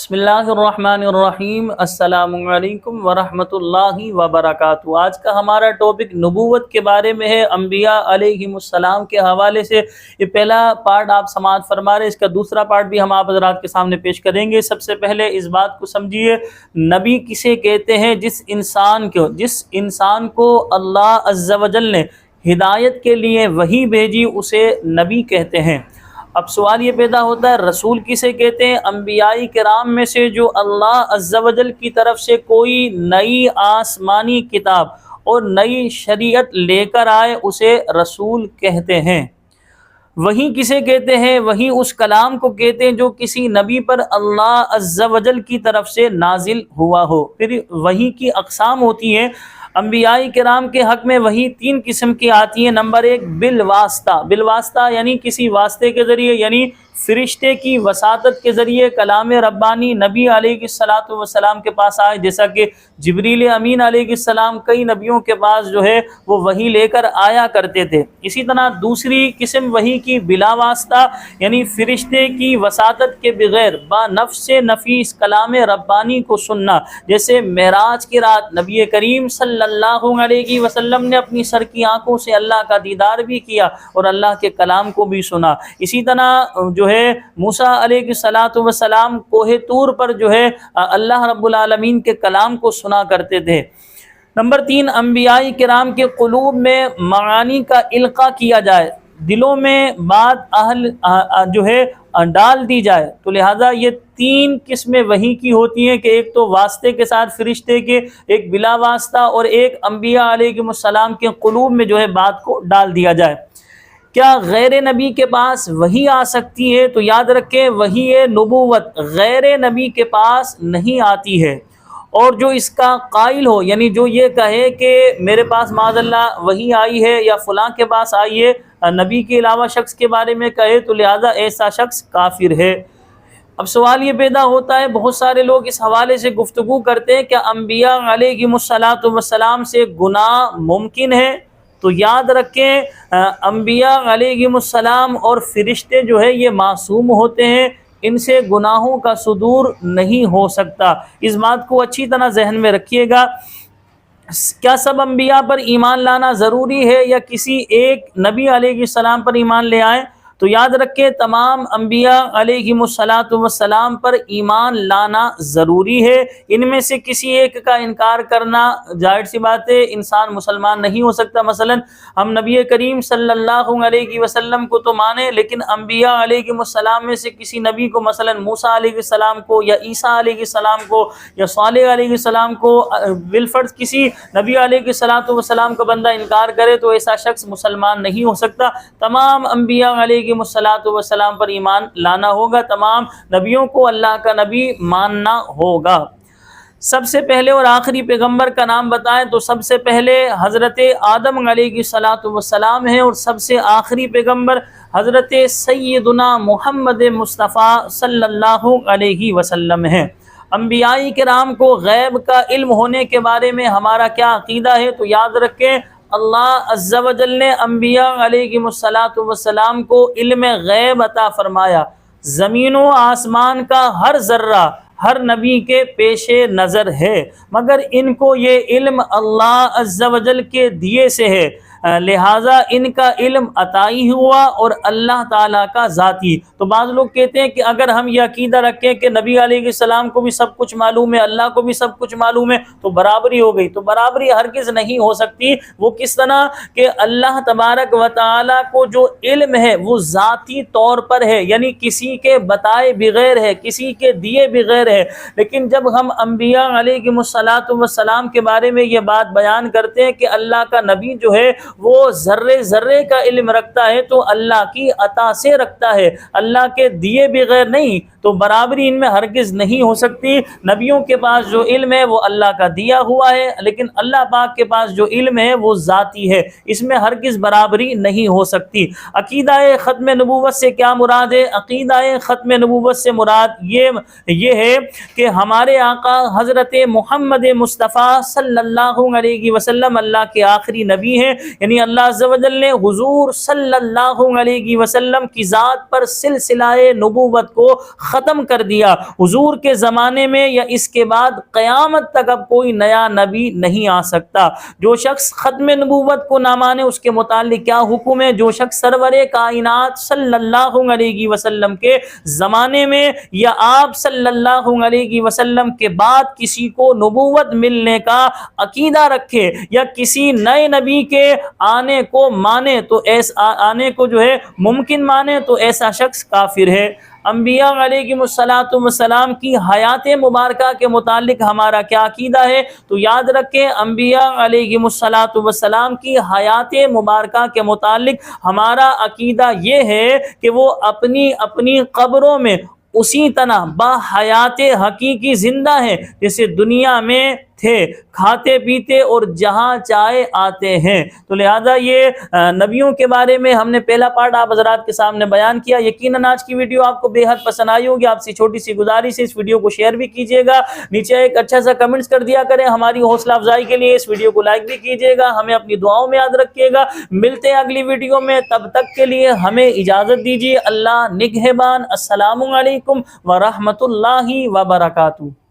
بسم اللہ الرحمن الرحیم۔ السلام علیکم ورحمۃ اللہ وبرکاتہ۔ آج کا ہمارا ٹاپک نبوت کے بارے میں ہے، انبیاء علیہم السلام کے حوالے سے۔ یہ پہلا پارٹ آپ سماعت فرما رہے ہیں، اس کا دوسرا پارٹ بھی ہم آپ حضرات کے سامنے پیش کریں گے۔ سب سے پہلے اس بات کو سمجھیے، نبی کسے کہتے ہیں؟ جس انسان کو اللہ عز و جل نے ہدایت کے لیے وحی بھیجی اسے نبی کہتے ہیں۔ اب سوال یہ پیدا ہوتا ہے، رسول کسے کہتے ہیں؟ انبیاء کرام میں سے جو اللہ عز و جل کی طرف سے کوئی نئی آسمانی کتاب اور نئی شریعت لے کر آئے اسے رسول کہتے ہیں۔ وحی کسے کہتے ہیں؟ وحی اس کلام کو کہتے ہیں جو کسی نبی پر اللہ عز و جل کی طرف سے نازل ہوا ہو۔ پھر وحی کی اقسام ہوتی ہیں۔ انبیاء کرام کے حق میں وحی تین قسم کی آتی ہیں۔ نمبر ایک، بالواسطہ یعنی کسی واسطے کے ذریعے، یعنی فرشتے کی وساطت کے ذریعے کلام ربانی نبی علیہ السلام کے پاس آئے، جیسا کہ جبریل امین علیہ السلام کئی نبیوں کے پاس جو ہے وہ وحی لے کر آیا کرتے تھے۔ اسی طرح دوسری قسم وحی کی بلا واسطہ، یعنی فرشتے کی وساطت کے بغیر با نفس نفیس کلام ربانی کو سننا، جیسے معراج کی رات نبی کریم صلی اللہ علیہ وسلم نے اپنی سر کی آنکھوں سے اللہ کا دیدار بھی کیا اور اللہ کے کلام کو بھی سنا۔ اسی طرح جو ہے موسیٰ علیہ السلام کوہ طور پر جو ہے اللہ رب العالمین کے کلام کو سنا کرتے تھے۔ نمبر تین، انبیاء کرام کے قلوب میں معانی کا القاء کیا جائے، دلوں میں بات جو ہے ڈال دی جائے۔ تو لہٰذا یہ تین قسمیں وحی کی ہوتی ہیں کہ ایک تو واسطے کے ساتھ فرشتے کے، ایک بلا واسطہ، اور ایک انبیاء علیہ السلام کے قلوب میں جو ہے بات کو ڈال دیا جائے۔ کیا غیر نبی کے پاس وحی آ سکتی ہے؟ تو یاد رکھیں، وحی نبوت غیر نبی کے پاس نہیں آتی ہے، اور جو اس کا قائل ہو، یعنی جو یہ کہے کہ میرے پاس معاذ اللہ وحی آئی ہے یا فلاں کے پاس آئی ہے، نبی کے علاوہ شخص کے بارے میں کہے، تو لہذا ایسا شخص کافر ہے۔ اب سوال یہ پیدا ہوتا ہے، بہت سارے لوگ اس حوالے سے گفتگو کرتے ہیں کہ انبیاء علیہ السلام سے گناہ ممکن ہے؟ تو یاد رکھیں، انبیاء علیہ السلام اور فرشتے جو ہے یہ معصوم ہوتے ہیں، ان سے گناہوں کا صدور نہیں ہو سکتا۔ اس بات کو اچھی طرح ذہن میں رکھیے گا۔ کیا سب انبیاء پر ایمان لانا ضروری ہے یا کسی ایک نبی علیہ السلام پر ایمان لے آئیں؟ تو یاد رکھیں، تمام انبیاء علیہ السلام پر ایمان لانا ضروری ہے۔ ان میں سے کسی ایک کا انکار کرنا ظاہر سی بات ہے، انسان مسلمان نہیں ہو سکتا۔ مثلا ہم نبی کریم صلی اللہ علیہ وسلم کو تو مانیں، لیکن انبیاء علیہ السلام میں سے کسی نبی کو، مثلا موسیٰ علیہ السلام کو یا عیسیٰ علیہ السلام کو یا صالح علیہ السلام کو، بالفرض کسی نبی علیہ السلام کا بندہ انکار کرے تو ایسا شخص مسلمان نہیں ہو سکتا۔ تمام انبیاء علیہ السلام پر ایمان لانا ہوگا، تمام نبیوں کو اللہ کا نبی ماننا ہوگا۔ سب سے پہلے اور آخری پیغمبر کا نام بتائیں تو سب سے پہلے حضرت آدم علیہ السلام ہیں، اور سب سے آخری پیغمبر حضرت سیدنا محمد مصطفیٰ صلی اللہ علیہ وسلم ہیں۔ انبیاء کرام کو غیب کا علم ہونے کے بارے میں ہمارا کیا عقیدہ ہے؟ تو یاد رکھیں، اللہ عز و جل نے انبیاء علیہ السلام کو علم غیب عطا فرمایا۔ زمین و آسمان کا ہر ذرہ ہر نبی کے پیش نظر ہے، مگر ان کو یہ علم اللہ عز و جل کے دیے سے ہے، لہٰذا ان کا علم عطائی ہوا اور اللہ تعالیٰ کا ذاتی۔ تو بعض لوگ کہتے ہیں کہ اگر ہم یہ عقیدہ رکھیں کہ نبی علیہ السلام کو بھی سب کچھ معلوم ہے، اللہ کو بھی سب کچھ معلوم ہے، تو برابری ہو گئی۔ تو برابری ہرگز نہیں ہو سکتی۔ وہ کس طرح کہ اللہ تبارک و تعالیٰ کو جو علم ہے وہ ذاتی طور پر ہے، یعنی کسی کے بتائے بغیر ہے، کسی کے دیے بغیر ہے۔ لیکن جب ہم انبیاء علیہ السلام کے بارے میں یہ بات بیان کرتے ہیں کہ اللہ کا نبی جو ہے وہ ذرے ذرے کا علم رکھتا ہے، تو اللہ کی عطا سے رکھتا ہے، اللہ کے دیے بغیر نہیں، تو برابری ان میں ہرگز نہیں ہو سکتی۔ نبیوں کے پاس جو علم ہے وہ اللہ کا دیا ہوا ہے، لیکن اللہ پاک کے پاس جو علم ہے وہ ذاتی ہے، اس میں ہرگز برابری نہیں ہو سکتی۔ عقیدہ ختم نبوت سے کیا مراد ہے؟ عقیدہ ختم نبوت سے مراد یہ ہے کہ ہمارے آقا حضرت محمد مصطفیٰ صلی اللہ علیہ وسلم اللہ کے آخری نبی ہیں، یعنی اللہ عز و جل نے حضور صلی اللہ علیہ وسلم کی ذات پر سلسلہ نبوت کو ختم کر دیا۔ حضور کے زمانے میں یا اس کے بعد قیامت تک اب کوئی نیا نبی نہیں آ سکتا۔ جو شخص ختم نبوت کو نہ مانے اس کے متعلق کیا حکم ہے؟ جو شخص سرور کائنات صلی اللہ علیہ وسلم کے زمانے میں یا آپ صلی اللہ علیہ وسلم کے بعد کسی کو نبوت ملنے کا عقیدہ رکھے یا کسی نئے نبی کے آنے کو مانے تو آنے کو جو ہے ممکن مانے تو ایسا شخص کافر ہے۔ انبیاء علیہ السلام کی حیات مبارکہ کے متعلق ہمارا کیا عقیدہ ہے؟ تو یاد رکھیں انبیاء علیہ السلام کی حیات مبارکہ کے متعلق ہمارا عقیدہ یہ ہے کہ وہ اپنی قبروں میں اسی طرح با حیات حقیقی زندہ ہیں جیسے دنیا میں تھے، کھاتے پیتے اور جہاں چاہے آتے ہیں۔ تو لہذا یہ نبیوں کے بارے میں ہم نے پہلا پارٹ آپ حضرات کے سامنے بیان کیا۔ یقیناً آج کی ویڈیو آپ کو بے حد پسند آئی ہوگی۔ آپ سے چھوٹی سی گزارش ہے اس ویڈیو کو شیئر بھی کیجیے گا، نیچے ایک اچھا سا کمنٹس کر دیا کریں ہماری حوصلہ افزائی کے لیے۔ اس ویڈیو کو لائک بھی کیجیے گا، ہمیں اپنی دعاؤں میں یاد رکھیے گا۔ ملتے ہیں اگلی ویڈیو میں، تب تک کے لیے ہمیں اجازت دیجیے۔ اللہ نگہبان۔ السلام علیکم ورحمۃ اللہ وبرکاتہ۔